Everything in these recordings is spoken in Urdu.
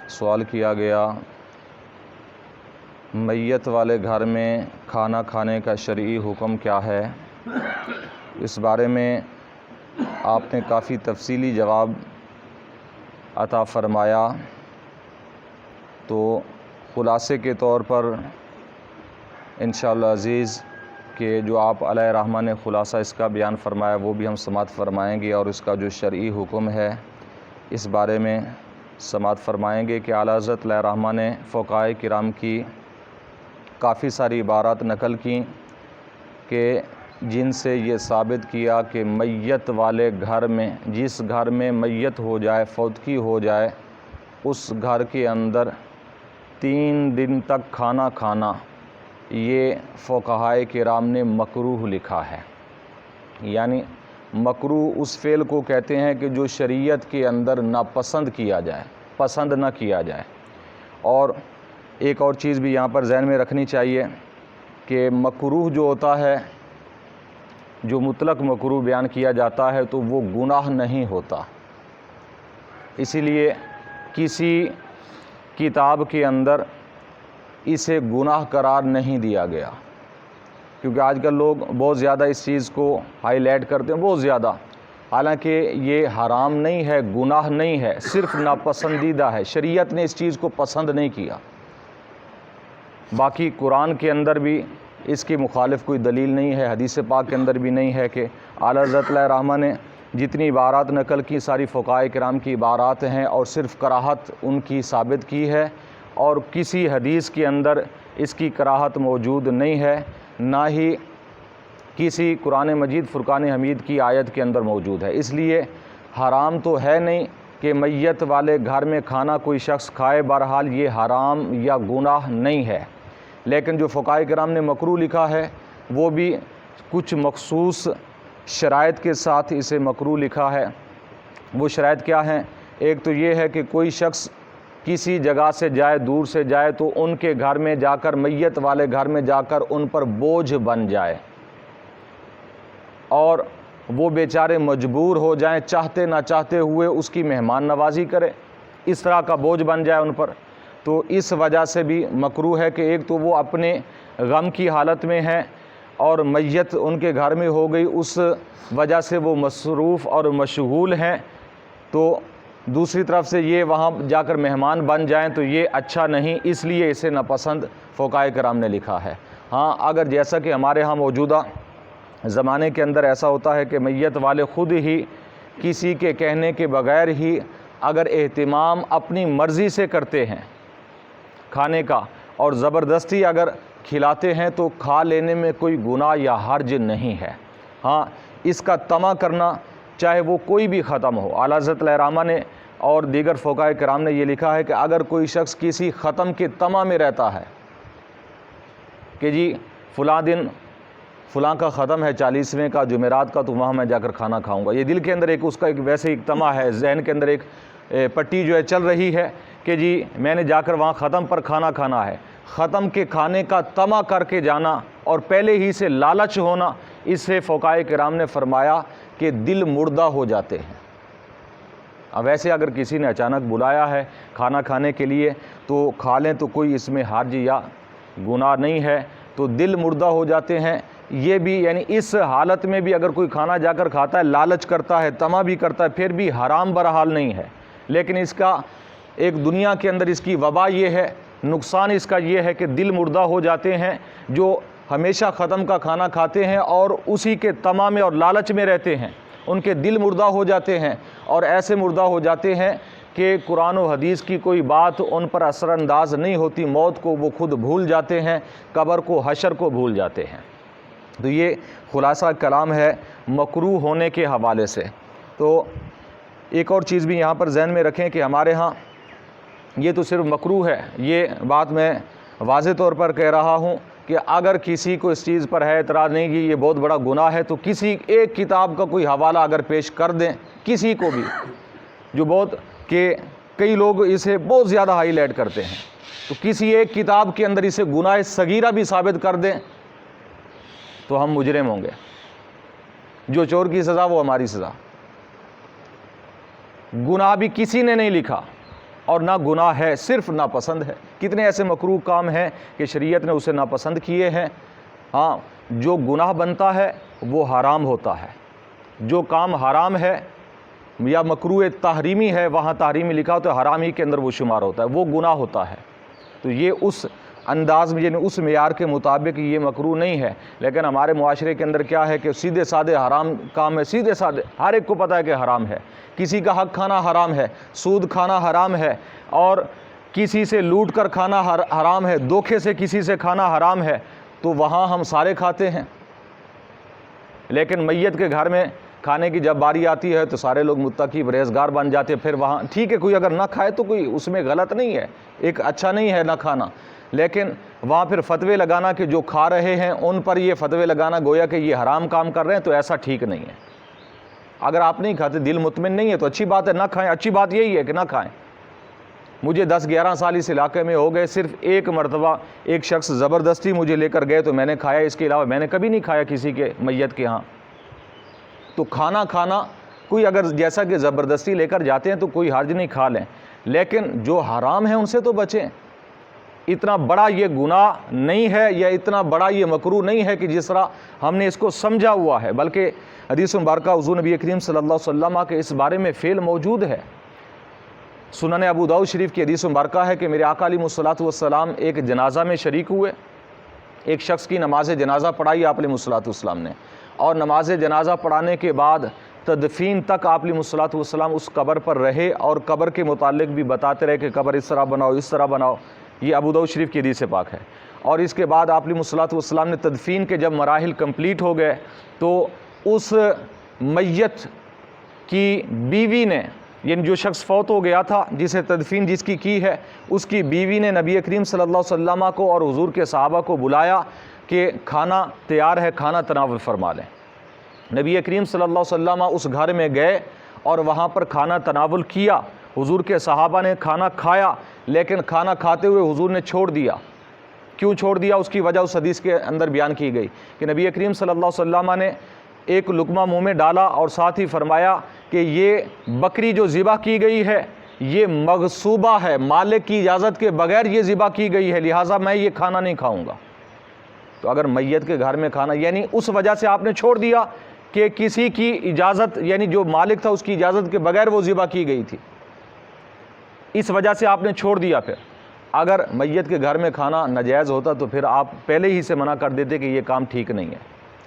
سوال کیا گیا میت والے گھر میں کھانا کھانے کا شرعی حکم کیا ہے۔ اس بارے میں آپ نے کافی تفصیلی جواب عطا فرمایا، تو خلاصے کے طور پر انشاءاللہ عزیز کہ جو آپ علیہ رحمہ نے خلاصہ اس کا بیان فرمایا وہ بھی ہم سماعت فرمائیں گے، اور اس کا جو شرعی حکم ہے اس بارے میں سماعت فرمائیں گے کہ اعلیٰ حضرت علیہ رحمہ نے فقہائے کرام کی کافی ساری عبارات نقل کیں کہ جن سے یہ ثابت کیا کہ میت والے گھر میں، جس گھر میں میت ہو جائے، فوتگی ہو جائے، اس گھر کے اندر 3 دن تک کھانا کھانا یہ فقہائے کرام نے مکروہ لکھا ہے۔ یعنی مکروہ اس فعل کو کہتے ہیں کہ جو شریعت کے اندر ناپسند کیا جائے، پسند نہ کیا جائے۔ اور ایک اور چیز بھی یہاں پر ذہن میں رکھنی چاہیے کہ مکروہ جو ہوتا ہے، جو مطلق مکروہ بیان کیا جاتا ہے تو وہ گناہ نہیں ہوتا، اسی لیے کسی کتاب کے اندر اسے گناہ قرار نہیں دیا گیا، کیونکہ آج کل لوگ بہت زیادہ اس چیز کو ہائی لائٹ کرتے ہیں، بہت زیادہ، حالانکہ یہ حرام نہیں ہے، گناہ نہیں ہے، صرف ناپسندیدہ ہے، شریعت نے اس چیز کو پسند نہیں کیا۔ باقی قرآن کے اندر بھی اس کی مخالف کوئی دلیل نہیں ہے، حدیث پاک کے اندر بھی نہیں ہے کہ اعلیٰ حضرت علیہ رحمہ نے جتنی عبارات نقل کی ساری فقہائے کرام کی عبارات ہیں، اور صرف کراہت ان کی ثابت کی ہے، اور کسی حدیث کے اندر اس کی کراہت موجود نہیں ہے، نہ ہی کسی قرآن مجید فرقان حمید کی آیت کے اندر موجود ہے۔ اس لیے حرام تو ہے نہیں کہ میت والے گھر میں کھانا کوئی شخص کھائے، بہرحال یہ حرام یا گناہ نہیں ہے، لیکن جو فقہائے کرام نے مکروہ لکھا ہے وہ بھی کچھ مخصوص شرائط کے ساتھ اسے مکروہ لکھا ہے۔ وہ شرائط کیا ہیں؟ ایک تو یہ ہے کہ کوئی شخص کسی جگہ سے جائے، دور سے جائے، تو ان کے گھر میں جا کر، میت والے گھر میں جا کر ان پر بوجھ بن جائے، اور وہ بیچارے مجبور ہو جائیں، چاہتے نہ چاہتے ہوئے اس کی مہمان نوازی کرے، اس طرح کا بوجھ بن جائے ان پر، تو اس وجہ سے بھی مکروہ ہے کہ ایک تو وہ اپنے غم کی حالت میں ہیں اور میت ان کے گھر میں ہو گئی، اس وجہ سے وہ مصروف اور مشغول ہیں، تو دوسری طرف سے یہ وہاں جا کر مہمان بن جائیں تو یہ اچھا نہیں، اس لیے اسے ناپسند فقہائے کرام نے لکھا ہے۔ ہاں، اگر جیسا کہ ہمارے ہاں موجودہ زمانے کے اندر ایسا ہوتا ہے کہ میت والے خود ہی کسی کے کہنے کے بغیر ہی اگر اہتمام اپنی مرضی سے کرتے ہیں کھانے کا، اور زبردستی اگر کھلاتے ہیں، تو کھا لینے میں کوئی گناہ یا حرج نہیں ہے۔ ہاں، اس کا طمع کرنا چاہے وہ کوئی بھی ختم ہو، اعلیٰ حضرت علیہ رحمہ نے اور دیگر فقہائے کرام نے یہ لکھا ہے کہ اگر کوئی شخص کسی ختم کے طمع میں رہتا ہے کہ جی فلاں دن فلاں کا ختم ہے، 40ویں کا، جمعرات کا، تو وہاں میں جا کر کھانا کھاؤں گا، یہ دل کے اندر ایک اس کا ایک ویسے ایک طمع ہے، ذہن کے اندر ایک پٹی جو ہے چل رہی ہے کہ جی میں نے جا کر وہاں ختم پر کھانا کھانا ہے۔ ختم کے کھانے کا طمع کر کے جانا اور پہلے ہی سے لالچ ہونا، اس سے فقہائے کرام نے فرمایا کہ دل مردہ ہو جاتے ہیں۔ اب ویسے اگر کسی نے اچانک بلایا ہے کھانا کھانے کے لیے تو کھا لیں، تو کوئی اس میں حرج یا گناہ نہیں ہے، تو دل مردہ ہو جاتے ہیں۔ یہ بھی یعنی اس حالت میں بھی اگر کوئی کھانا جا کر کھاتا ہے، لالچ کرتا ہے، طمع بھی کرتا ہے، پھر بھی حرام بہرحال نہیں ہے، لیکن اس کا ایک دنیا کے اندر اس کی وبا یہ ہے، نقصان اس کا یہ ہے کہ دل مردہ ہو جاتے ہیں، جو ہمیشہ ختم کا کھانا کھاتے ہیں اور اسی کے طمع میں اور لالچ میں رہتے ہیں، ان کے دل مردہ ہو جاتے ہیں، اور ایسے مردہ ہو جاتے ہیں کہ قرآن و حدیث کی کوئی بات ان پر اثر انداز نہیں ہوتی، موت کو وہ خود بھول جاتے ہیں، قبر کو، حشر کو بھول جاتے ہیں۔ تو یہ خلاصہ کلام ہے مکروہ ہونے کے حوالے سے۔ تو ایک اور چیز بھی یہاں پر ذہن میں رکھیں کہ ہمارے ہاں یہ تو صرف مکروہ ہے، یہ بات میں واضح طور پر کہہ رہا ہوں کہ اگر کسی کو اس چیز پر ہے اعتراض نہیں کہ یہ بہت بڑا گناہ ہے، تو کسی ایک کتاب کا کوئی حوالہ اگر پیش کر دیں، کسی کو بھی، جو بہت کہ کئی لوگ اسے بہت زیادہ ہائی لائٹ کرتے ہیں، تو کسی ایک کتاب کے اندر اسے گناہ صغیرہ بھی ثابت کر دیں تو ہم مجرم ہوں گے۔ جو چور کی سزا وہ ہماری سزا، گناہ بھی کسی نے نہیں لکھا، اور نہ گناہ ہے، صرف ناپسند ہے۔ کتنے ایسے مکروہ کام ہیں کہ شریعت نے اسے ناپسند کیے ہیں۔ ہاں، جو گناہ بنتا ہے وہ حرام ہوتا ہے، جو کام حرام ہے یا مکروہ تحریمی ہے، وہاں تحریمی لکھا ہوتا ہے، حرام ہی کے اندر وہ شمار ہوتا ہے، وہ گناہ ہوتا ہے۔ تو یہ اس انداز میں، یعنی اس معیار کے مطابق یہ مکروہ نہیں ہے۔ لیکن ہمارے معاشرے کے اندر کیا ہے کہ سیدھے سادے حرام کام ہے، سیدھے سادے، ہر ایک کو پتہ ہے کہ حرام ہے۔ کسی کا حق کھانا حرام ہے، سود کھانا حرام ہے، اور کسی سے لوٹ کر کھانا حرام ہے، دھوکے سے کسی سے کھانا حرام ہے، تو وہاں ہم سارے کھاتے ہیں۔ لیکن میت کے گھر میں کھانے کی جب باری آتی ہے تو سارے لوگ متقی پرہیزگار بن جاتے ہیں۔ پھر وہاں ٹھیک ہے، کوئی اگر نہ کھائے تو کوئی اس میں غلط نہیں ہے، ایک اچھا نہیں ہے نہ کھانا، لیکن وہاں پھر فتوے لگانا کہ جو کھا رہے ہیں ان پر یہ فتوے لگانا گویا کہ یہ حرام کام کر رہے ہیں، تو ایسا ٹھیک نہیں ہے۔ اگر آپ نہیں کھاتے، دل مطمئن نہیں ہے، تو اچھی بات ہے، نہ کھائیں۔ اچھی بات یہی ہے کہ نہ کھائیں۔ مجھے 10-11 سال اس علاقے میں ہو گئے، صرف ایک مرتبہ ایک شخص زبردستی مجھے لے کر گئے تو میں نے کھایا، اس کے علاوہ میں نے کبھی نہیں کھایا کسی کے میت کے ہاں۔ تو کھانا کوئی اگر جیسا کہ زبردستی لے کر جاتے ہیں تو کوئی حرج نہیں، کھا لیں، لیکن جو حرام ہے ان سے تو بچیں۔ اتنا بڑا یہ گناہ نہیں ہے یا اتنا بڑا یہ مکروہ نہیں ہے کہ جس طرح ہم نے اس کو سمجھا ہوا ہے، بلکہ حدیث مبارکہ حضور نبی کریم صلی اللہ علیہ وسلم کے اس بارے میں فعل موجود ہے۔ سنن ابو داؤد شریف کی حدیث مبارکہ ہے کہ میرے آقا علیہ الصلوۃ والسلام ایک جنازہ میں شریک ہوئے، ایک شخص کی نماز جنازہ پڑھائی آپ علیہ الصلوۃ والسلام نے، اور نماز جنازہ پڑھانے کے بعد تدفین تک آپ علیہ الصلوۃ والسلام اس قبر پر رہے، اور قبر کے متعلق بھی بتاتے رہے کہ قبر اس طرح بناؤ، اس طرح بناؤ۔ یہ ابو داؤد شریف کی حدیث پاک ہے۔ اور اس کے بعد آپ علیہ الصلوۃ والسلام نے تدفین کے جب مراحل کمپلیٹ ہو گئے تو اس میت کی بیوی نے، یعنی جو شخص فوت ہو گیا تھا جسے تدفین جس کی ہے، اس کی بیوی نے نبی کریم صلی اللہ علیہ وسلم کو اور حضور کے صحابہ کو بلایا کہ کھانا تیار ہے، کھانا تناول فرما لیں۔ نبی کریم صلی اللہ علیہ وسلم اس گھر میں گئے اور وہاں پر کھانا تناول کیا۔ حضور کے صحابہ نے کھانا کھایا، لیکن کھانا کھاتے ہوئے حضور نے چھوڑ دیا۔ کیوں چھوڑ دیا؟ اس کی وجہ اس حدیث کے اندر بیان کی گئی کہ نبی کریم صلی اللہ علیہ وسلم نے ایک لقمہ منہ میں ڈالا اور ساتھ ہی فرمایا کہ یہ بکری جو ذبح کی گئی ہے یہ مغصوبہ ہے، مالک کی اجازت کے بغیر یہ ذبح کی گئی ہے، لہٰذا میں یہ کھانا نہیں کھاؤں گا۔ تو اگر میت کے گھر میں کھانا، یعنی اس وجہ سے آپ نے چھوڑ دیا کہ کسی کی اجازت، یعنی جو مالک تھا اس کی اجازت کے بغیر وہ ذبح کی گئی تھی، اس وجہ سے آپ نے چھوڑ دیا۔ پھر اگر میت کے گھر میں کھانا ناجائز ہوتا تو پھر آپ پہلے ہی سے منع کر دیتے کہ یہ کام ٹھیک نہیں ہے،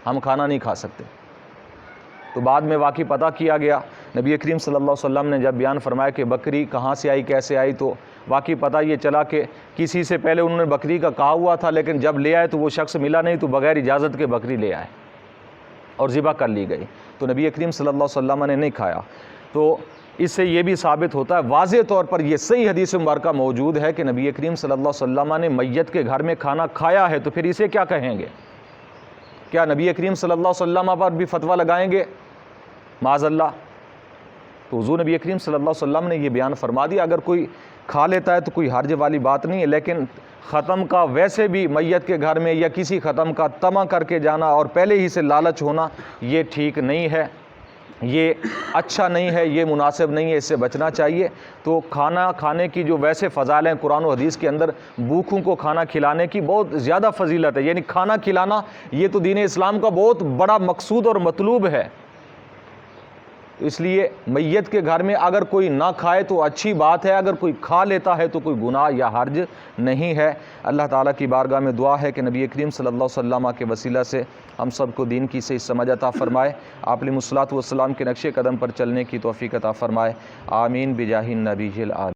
ہم کھانا نہیں کھا سکتے۔ تو بعد میں واقعی پتہ کیا گیا، نبی کریم صلی اللہ علیہ وسلم نے جب بیان فرمایا کہ بکری کہاں سے آئی، کیسے آئی، تو واقعی پتہ یہ چلا کہ کسی سے پہلے انہوں نے بکری کا کہا ہوا تھا، لیکن جب لے آئے تو وہ شخص ملا نہیں، تو بغیر اجازت کے بکری لے آئے اور ذبح کر لی گئی، تو نبی کریم صلی اللہ علیہ وسلم نے نہیں کھایا۔ تو اس سے یہ بھی ثابت ہوتا ہے، واضح طور پر یہ صحیح حدیث مبارکہ موجود ہے کہ نبی کریم صلی اللہ علیہ وسلم نے میت کے گھر میں کھانا کھایا ہے، تو پھر اسے کیا کہیں گے؟ کیا نبی کریم صلی اللہ علیہ وسلم پر بھی فتویٰ لگائیں گے؟ معاذ اللہ۔ تو حضور نبی کریم صلی اللہ علیہ وسلم نے یہ بیان فرما دیا، اگر کوئی کھا لیتا ہے تو کوئی حرج والی بات نہیں ہے، لیکن ختم کا ویسے بھی میت کے گھر میں یا کسی ختم کا طمع کر کے جانا اور پہلے ہی سے لالچ ہونا یہ ٹھیک نہیں ہے، یہ اچھا نہیں ہے، یہ مناسب نہیں ہے، اس سے بچنا چاہیے۔ تو کھانا کھانے کی جو ویسے فضائل ہیں قرآن و حدیث کے اندر، بھوکوں کو کھانا کھلانے کی بہت زیادہ فضیلت ہے، یعنی کھانا کھلانا یہ تو دین اسلام کا بہت بڑا مقصود اور مطلوب ہے۔ اس لیے میت کے گھر میں اگر کوئی نہ کھائے تو اچھی بات ہے، اگر کوئی کھا لیتا ہے تو کوئی گناہ یا حرج نہیں ہے۔ اللہ تعالیٰ کی بارگاہ میں دعا ہے کہ نبی کریم صلی اللہ علیہ وسلم کے وسیلہ سے ہم سب کو دین کی صحیح سمجھ عطا فرمائے، آپ علیہ الصلوۃ والسلام کے نقش قدم پر چلنے کی توفیق عطا فرمائے، آمین بجاہ النبی العظیم۔